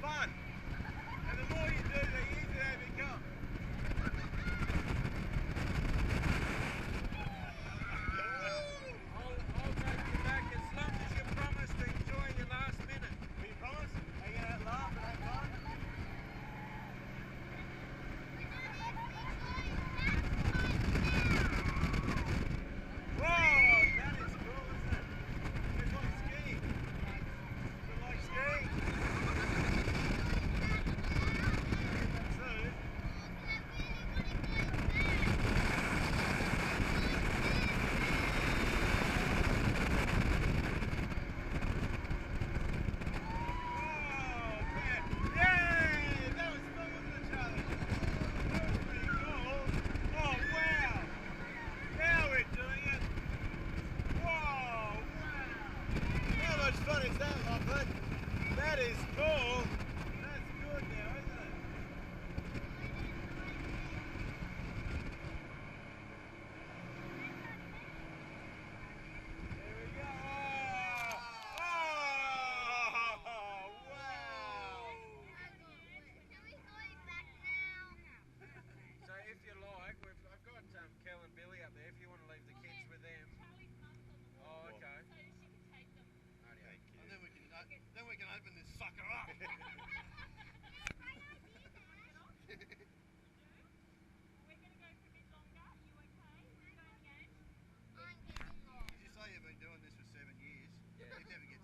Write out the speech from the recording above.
fun. And the more you do, the easier they become. I'll take you back as long as you promise to enjoy your last minute. Will you promise? Are you going to laugh and have fun? Whoa, that is cool, isn't it? It's like skiing. Is it like skiing? Soon. Fun is that, Lachlan? That is cool. That's good now, isn't it? There we go. Oh, wow. So if you like, I've got Kel and Billy up there if you want to leave the kids with them. Oh, okay. Thank you. And then we can open this sucker up. We're going to go for a bit longer. Are you okay? We're going again. Did you say you've been doing this for 7 years? Yeah. You never get